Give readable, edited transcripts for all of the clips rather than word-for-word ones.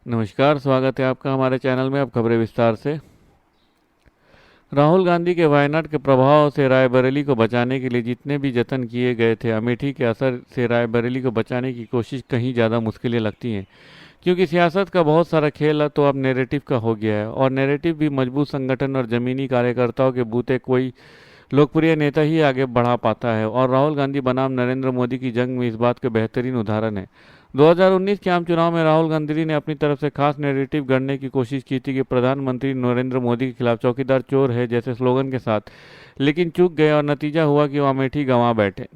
नमस्कार, स्वागत है आपका हमारे चैनल में। अब खबरें विस्तार से। राहुल गांधी के वायनाड के प्रभाव से रायबरेली को बचाने के लिए जितने भी जतन किए गए थे, अमेठी के असर से रायबरेली को बचाने की कोशिश कहीं ज़्यादा मुश्किलें लगती हैं, क्योंकि सियासत का बहुत सारा खेल तो अब नैरेटिव का हो गया है, और नैरेटिव भी मजबूत संगठन और ज़मीनी कार्यकर्ताओं के बूते कोई लोकप्रिय नेता ही आगे बढ़ा पाता है। और राहुल गांधी बनाम नरेंद्र मोदी की जंग में इस बात के बेहतरीन उदाहरण है। 2019 के आम चुनाव में राहुल गांधी ने अपनी तरफ से खास नैरेटिव गढ़ने की कोशिश की थी कि प्रधानमंत्री नरेंद्र मोदी के खिलाफ चौकीदार चोर है जैसे स्लोगन के साथ, लेकिन चूक गए और नतीजा हुआ कि वो अमेठी गंवा बैठे।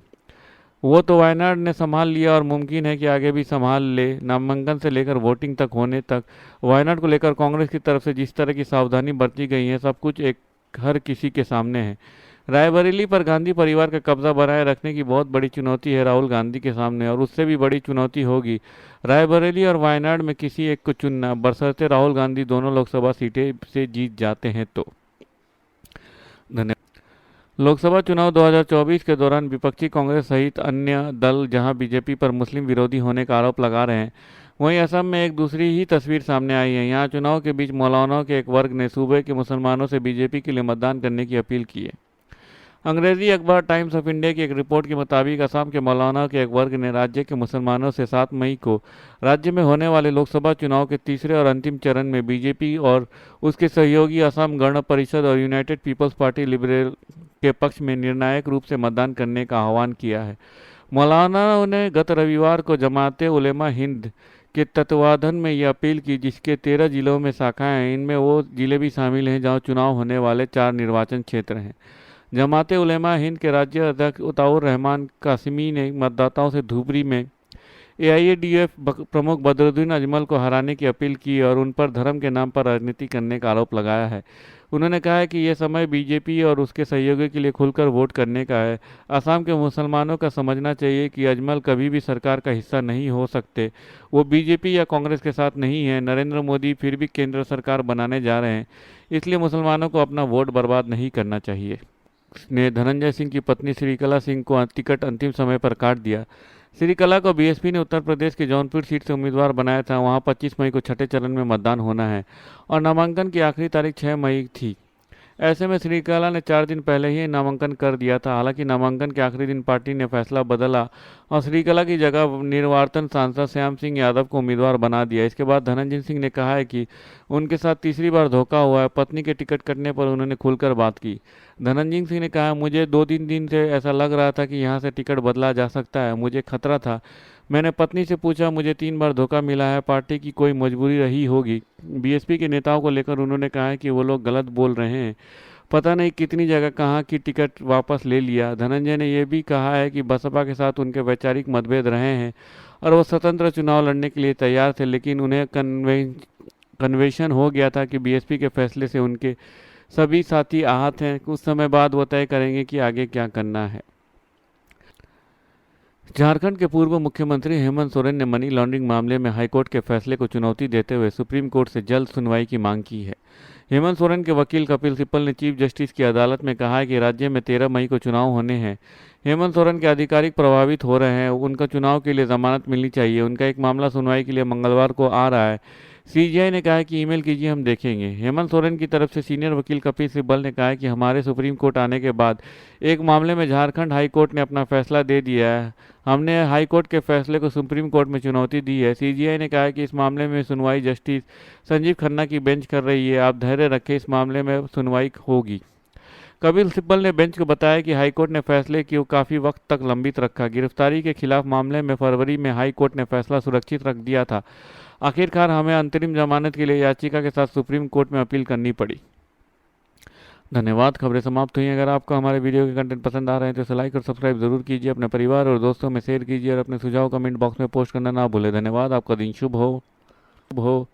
वो तो वायनाड ने संभाल लिया और मुमकिन है कि आगे भी संभाल ले। नामांकन से लेकर वोटिंग तक होने तक वायनाड को लेकर कांग्रेस की तरफ से जिस तरह की सावधानी बरती गई है, सब कुछ एक हर किसी के सामने है। रायबरेली पर गांधी परिवार का कब्जा बनाए रखने की बहुत बड़ी चुनौती है राहुल गांधी के सामने, और उससे भी बड़ी चुनौती होगी रायबरेली और वायनाड में किसी एक को चुनना, बशर्ते राहुल गांधी दोनों लोकसभा सीटें से जीत जाते हैं तो। धन्यवाद। लोकसभा चुनाव 2024 के दौरान विपक्षी कांग्रेस सहित अन्य दल जहां बीजेपी पर मुस्लिम विरोधी होने का आरोप लगा रहे हैं, वहीं असम में एक दूसरी ही तस्वीर सामने आई है। यहाँ चुनाव के बीच मौलानाओं के एक वर्ग ने सूबे के मुसलमानों से बीजेपी के लिए मतदान करने की अपील की है। अंग्रेजी अखबार टाइम्स ऑफ इंडिया की एक रिपोर्ट के मुताबिक असम के मौलाना के एक वर्ग ने राज्य के मुसलमानों से 7 मई को राज्य में होने वाले लोकसभा चुनाव के तीसरे और अंतिम चरण में बीजेपी और उसके सहयोगी असम गण परिषद और यूनाइटेड पीपल्स पार्टी लिबरल के पक्ष में निर्णायक रूप से मतदान करने का आह्वान किया है। मौलानाओं ने गत रविवार को जमाते उलेमा हिंद के तत्वावधान में यह अपील की, जिसके 13 जिलों में शाखाएं हैं। इनमें वो जिले भी शामिल हैं जहां चुनाव होने वाले 4 निर्वाचन क्षेत्र हैं। जमाते उलेमा हिंद के राज्य अध्यक्ष उताउर रहमान कासिमी ने मतदाताओं से धुबरी में एआईएडीएफ प्रमुख बदरुद्दीन अजमल को हराने की अपील की और उन पर धर्म के नाम पर राजनीति करने का आरोप लगाया है। उन्होंने कहा है कि यह समय बीजेपी और उसके सहयोगी के लिए खुलकर वोट करने का है। असम के मुसलमानों का समझना चाहिए कि अजमल कभी भी सरकार का हिस्सा नहीं हो सकते। वो बीजेपी या कांग्रेस के साथ नहीं है। नरेंद्र मोदी फिर भी केंद्र सरकार बनाने जा रहे हैं, इसलिए मुसलमानों को अपना वोट बर्बाद नहीं करना चाहिए। ने धनंजय सिंह की पत्नी श्रीकला सिंह को टिकट अंतिम समय पर काट दिया। श्रीकला को बीएसपी ने उत्तर प्रदेश के जौनपुर सीट से उम्मीदवार बनाया था। वहां 25 मई को छठे चरण में मतदान होना है और नामांकन की आखिरी तारीख 6 मई थी। ऐसे में श्रीकला ने 4 दिन पहले ही नामांकन कर दिया था। हालांकि नामांकन के आखिरी दिन पार्टी ने फैसला बदला और श्रीकला की जगह निर्वाचन सांसद श्याम सिंह यादव को उम्मीदवार बना दिया। इसके बाद धनंजय सिंह ने कहा है कि उनके साथ तीसरी बार धोखा हुआ है। पत्नी के टिकट कटने पर उन्होंने खुलकर बात की। धनंजय सिंह ने कहा, मुझे 2-3 दिन से ऐसा लग रहा था कि यहाँ से टिकट बदला जा सकता है। मुझे खतरा था। मैंने पत्नी से पूछा, मुझे 3 बार धोखा मिला है। पार्टी की कोई मजबूरी रही होगी। बीएसपी के नेताओं को लेकर उन्होंने कहा है कि वो लोग गलत बोल रहे हैं। पता नहीं कितनी जगह कहाँ की टिकट वापस ले लिया। धनंजय ने यह भी कहा है कि बसपा के साथ उनके वैचारिक मतभेद रहे हैं और वो स्वतंत्र चुनाव लड़ने के लिए तैयार थे, लेकिन उन्हें कन्वेंशन हो गया था कि बीएसपी के फैसले से उनके सभी साथी आहत हैं। कुछ समय बाद वो तय करेंगे कि आगे क्या करना है। झारखंड के पूर्व मुख्यमंत्री हेमंत सोरेन ने मनी लॉन्ड्रिंग मामले में हाईकोर्ट के फैसले को चुनौती देते हुए सुप्रीम कोर्ट से जल्द सुनवाई की मांग की है। हेमंत सोरेन के वकील कपिल सिब्बल ने चीफ जस्टिस की अदालत में कहा है कि राज्य में 13 मई को चुनाव होने हैं। हेमंत सोरेन के अधिकारिक प्रभावित हो रहे हैं। उनका चुनाव के लिए जमानत मिलनी चाहिए। उनका एक मामला सुनवाई के लिए मंगलवार को आ रहा है। सीजीआई ने कहा है कि ईमेल कीजिए, हम देखेंगे। हेमंत सोरेन की तरफ से सीनियर वकील कपिल सिब्बल ने कहा है कि हमारे सुप्रीम कोर्ट आने के बाद एक मामले में झारखंड हाई कोर्ट ने अपना फैसला दे दिया है। हमने हाई कोर्ट के फैसले को सुप्रीम कोर्ट में चुनौती दी है। सीजीआई ने कहा है कि इस मामले में सुनवाई जस्टिस संजीव खन्ना की बेंच कर रही है। आप धैर्य रखें, इस मामले में सुनवाई होगी। कपिल सिब्बल ने बेंच को बताया कि हाईकोर्ट ने फैसले को काफ़ी वक्त तक लंबित रखा। गिरफ्तारी के खिलाफ मामले में फरवरी में हाईकोर्ट ने फैसला सुरक्षित रख दिया था। आखिरकार हमें अंतरिम जमानत के लिए याचिका के साथ सुप्रीम कोर्ट में अपील करनी पड़ी। धन्यवाद। खबरें समाप्त हुई। अगर आपको हमारे वीडियो के कंटेंट पसंद आ रहे हैं तो इसे लाइक और सब्सक्राइब जरूर कीजिए। अपने परिवार और दोस्तों में शेयर कीजिए और अपने सुझाव कमेंट बॉक्स में पोस्ट करना ना भूलें। धन्यवाद। आपका दिन शुभ हो।